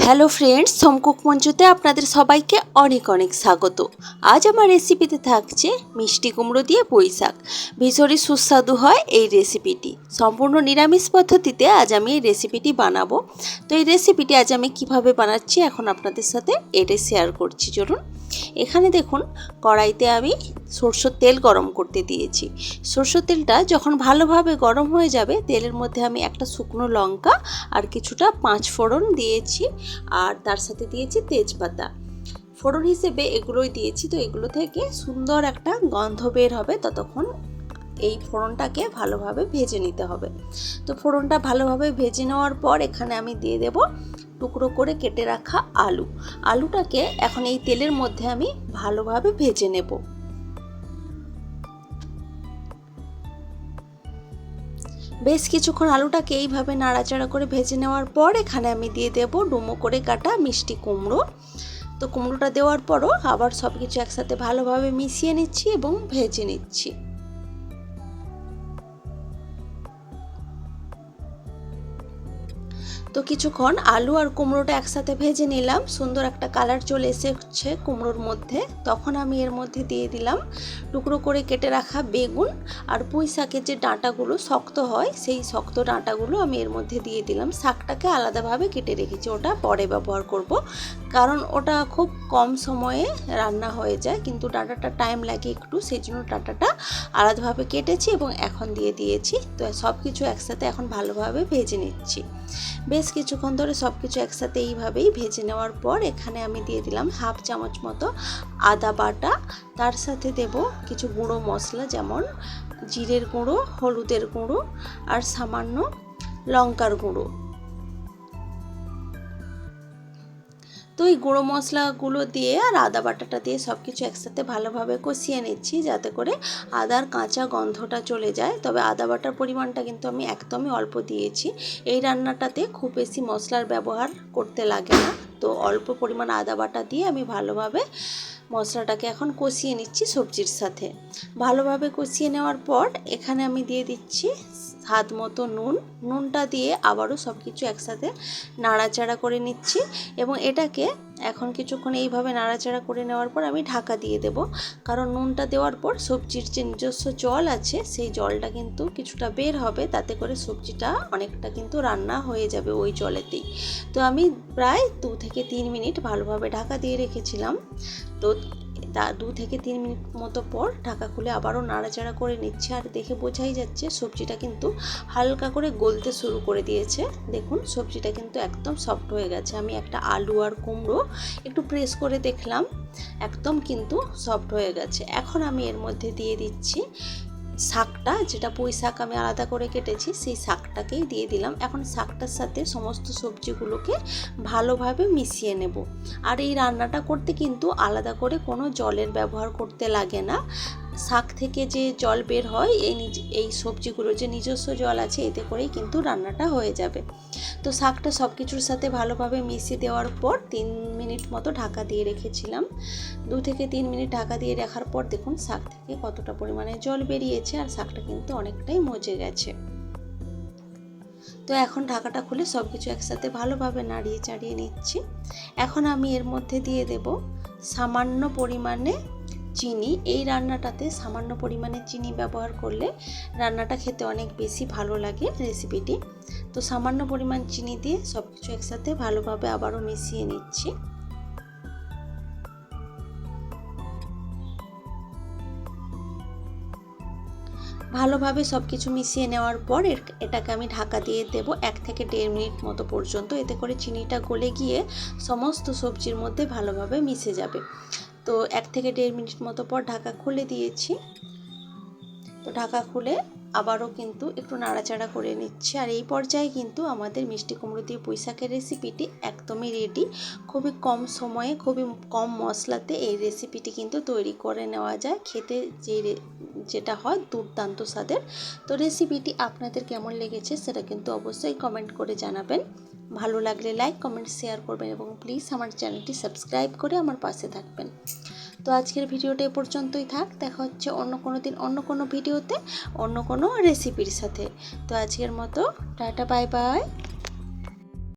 Hello friends, home cook মঞ্চতে আপনাদের সবাইকে অনেক অনেক স্বাগত। আজ আমার রেসিপিতে থাকছে মিষ্টি কুমড়ো দিয়ে পুঁই শাক। ভীষণই সুস্বাদু হয় এই রেসিপিটি। সম্পূর্ণ নিরামিষ পদ্ধতিতে আজ আমি এই রেসিপিটি বানাবো। তো এই রেসিপিটি আজ আমি কিভাবে বানাচ্ছি এখন আপনাদের সাথে এটাই শেয়ার করছি। চলুন, এখানে দেখুন কড়াইতে আমি সরষের তেল গরম করতে দিয়েছি। সরষের তেলটা যখন ভালোভাবে গরম হয়ে যাবে, তেলের মধ্যে আমি একটা শুকনো লঙ্কা আর কিছুটা পাঁচ ফোড়ন দিয়েছি, আর তার সাথে দিয়েছি তেজপাতা। ফোড়ন হিসেবে এগুলোই দিয়েছি। তো এগুলো থেকে সুন্দর একটা গন্ধ বের হবে, ততক্ষণ এই ফোড়নটাকে ভালোভাবে ভেজে নিতে হবে। তো ফোড়নটা ভালোভাবে ভেজে নেওয়ার পর এখানে আমি দিয়ে দেব টুকরো করে কেটে রাখা আলুটাকে এখন এই তেলের মধ্যে আমি ভালোভাবে ভেজে নেব। বেশ কিছুক্ষণ আলুটাকে এইভাবে নাড়াচাড়া করে ভেজে নেওয়ার পর এখানে আমি দিয়ে দেব ডুমো করে কাটা মিষ্টি কুমড়ো। তো কুমড়োটা দেওয়ার পরও আবার সব কিছু একসাথে ভালোভাবে মিশিয়ে নিচ্ছি এবং ভেজে নিচ্ছি। তো কিছুক্ষণ আলু আর কুমড়োটা একসাথে ভেজে নিলাম, সুন্দর একটা কালার চলে এসেছে কুমড়োর মধ্যে। তখন আমি এর মধ্যে দিয়ে দিলাম টুকরো করে কেটে রাখা বেগুন আর পুঁই শাকের যে ডাঁটাগুলো শক্ত হয়, সেই শক্ত ডাঁটাগুলো আমি এর মধ্যে দিয়ে দিলাম। শাকটাকে আলাদাভাবে কেটে রেখেছি, ওটা পরে ব্যবহার করব, কারণ ওটা খুব কম সময়ে রান্না হয়ে যায়, কিন্তু ডাঁটাটা টাইম লাগে একটু, সেই জন্য ডাঁটাটা আলাদাভাবে কেটেছি এবং এখন দিয়ে দিয়েছি। তো সব কিছু একসাথে এখন ভালোভাবে ভেজে নিচ্ছি। বেশ কিছুক্ষণ ধরে সব কিছু একসাথে এইভাবেই ভেজে নেওয়ার পর এখানে আমি দিয়ে দিলাম হাফ চামচ মতো আদা বাটা, তার সাথে দেব কিছু গুঁড়ো মশলা, যেমন জিরের গুঁড়ো, হলুদের গুঁড়ো আর সামান্য লঙ্কার গুঁড়ো। তো এই গুঁড়ো মশলাগুলো দিয়ে আর আদা বাটাটা দিয়ে সব কিছু একসাথে ভালোভাবে কষিয়ে নিচ্ছি, যাতে করে আদার কাঁচা গন্ধটা চলে যায়। তবে আদা বাটার পরিমাণটা কিন্তু আমি একদমই অল্প দিয়েছি। এই রান্নাটাতে খুব বেশি মশলার ব্যবহার করতে লাগে না, তো অল্প পরিমাণ আদা বাটা দিয়ে আমি ভালোভাবে মশলাটাকে এখন কষিয়ে নিচ্ছি সবজির সাথে। ভালোভাবে কষিয়ে নেওয়ার পর এখানে আমি দিয়ে দিচ্ছি স্বাদ মতো নুনটা দিয়ে আবারও সব কিছু একসাথে নাড়াচাড়া করে নিচ্ছি এবং এটাকে এখন কিছুক্ষণ এইভাবে নাড়াচাড়া করে নেওয়ার পর আমি ঢাকা দিয়ে দেব, কারণ নুনটা দেওয়ার পর সবজির যে নিজস্ব জল আছে সেই জলটা কিন্তু কিছুটা বের হবে, তাতে করে সবজিটা অনেকটা কিন্তু রান্না হয়ে যাবে ওই জলেতেই। তো আমি প্রায় 2 থেকে 3 মিনিট ভালোভাবে ঢাকা দিয়ে রেখেছিলাম। তো 2 থেকে 3 মিনিট মতো পর ঢাকা খুলে আবারও নাড়াচাড়া করে নিচ্ছে, আর দেখে বোঝাই যাচ্ছে সবজিটা কিন্তু হালকা করে গলতে শুরু করে দিয়েছে। দেখুন সবজিটা কিন্তু একদম সফট হয়ে গেছে। আমি একটা আলু আর কুমড়ো একটু প্রেস করে দেখলাম, একদম কিন্তু সফট হয়ে গেছে। এখন আমি এর মধ্যে দিয়ে দিচ্ছি শাকটা, যেটা পুঁই শাক আমি আলাদা করে কেটেছি, সেই শাকটাকেই দিয়ে দিলাম। এখন শাকটার সাথে সমস্ত সবজিগুলোকে ভালোভাবে মিশিয়ে নেব। আর এই রান্নাটা করতে কিন্তু আলাদা করে কোনো জলের ব্যবহার করতে লাগে না। শাক থেকে যে জল বের হয়, এই সবজিগুলোর যে নিজস্ব জল আছে, এতে করেই কিন্তু রান্নাটা হয়ে যাবে। তো শাকটা সব কিছুর সাথে ভালোভাবে মিশিয়ে দেওয়ার পর 3 মিনিট মতো ঢাকা দিয়ে রেখেছিলাম। 2 থেকে 3 মিনিট ঢাকা দিয়ে রাখার পর দেখুন শাক থেকে কতটা পরিমাণে জল বেরিয়েছে, আর শাকটা কিন্তু অনেকটাই মজে গেছে। তো এখন ঢাকাটা খুলে সব কিছু একসাথে ভালোভাবে নাড়িয়ে চাড়িয়ে নিচ্ছি। এখন আমি এর মধ্যে দিয়ে দেব সামান্য পরিমাণে চিনি। এই রান্নাটাতে সামান্য পরিমাণে চিনি ব্যবহার করলে রান্নাটা খেতে অনেক বেশি ভালো লাগে রেসিপিটি। তো সামান্য পরিমাণ চিনি দিয়ে সব কিছু একসাথে ভালোভাবে আবারও মিশিয়ে নিচ্ছি। ভালোভাবে সব কিছু মিশিয়ে নেওয়ার পর এটাকে আমি ঢাকা দিয়ে দেব 1 থেকে 1.5 মিনিট মতো পর্যন্ত, এতে করে চিনিটা গলে গিয়ে সমস্ত সবজির মধ্যে ভালোভাবে মিশে যাবে। তো 1 থেকে 1.5 মিনিট মতো পর ঢাকা খুলে দিয়েছি। তো ঢাকা খুলে আবারও কিন্তু একটু নাড়াচাড়া করে নিচ্ছি, আর এই পর্যায়ে কিন্তু আমাদের মিষ্টি কুমড়ো দিয়ে পুঁই শাকের রেসিপিটি একদমই রেডি। খুবই কম সময়ে, খুবই কম মশলাতে এই রেসিপিটি কিন্তু তৈরি করে নেওয়া যায়। খেতে যেটা হয় দুর্দান্ত স্বাদের। তো রেসিপিটি আপনাদের কেমন লেগেছে সেটা কিন্তু অবশ্যই কমেন্ট করে জানাবেন। ভালো লাগলে লাইক, কমেন্ট, শেয়ার করবেন এবং প্লিজ আমার চ্যানেলটি সাবস্ক্রাইব করে আমার পাশে থাকবেন। তো আজকের ভিডিওটা এ পর্যন্তই থাক। দেখা হচ্ছে অন্য কোনো দিন অন্য কোনো ভিডিওতে অন্য কোনো রেসিপির সাথে। তো আজকের মতো টাটা, বাই বাই।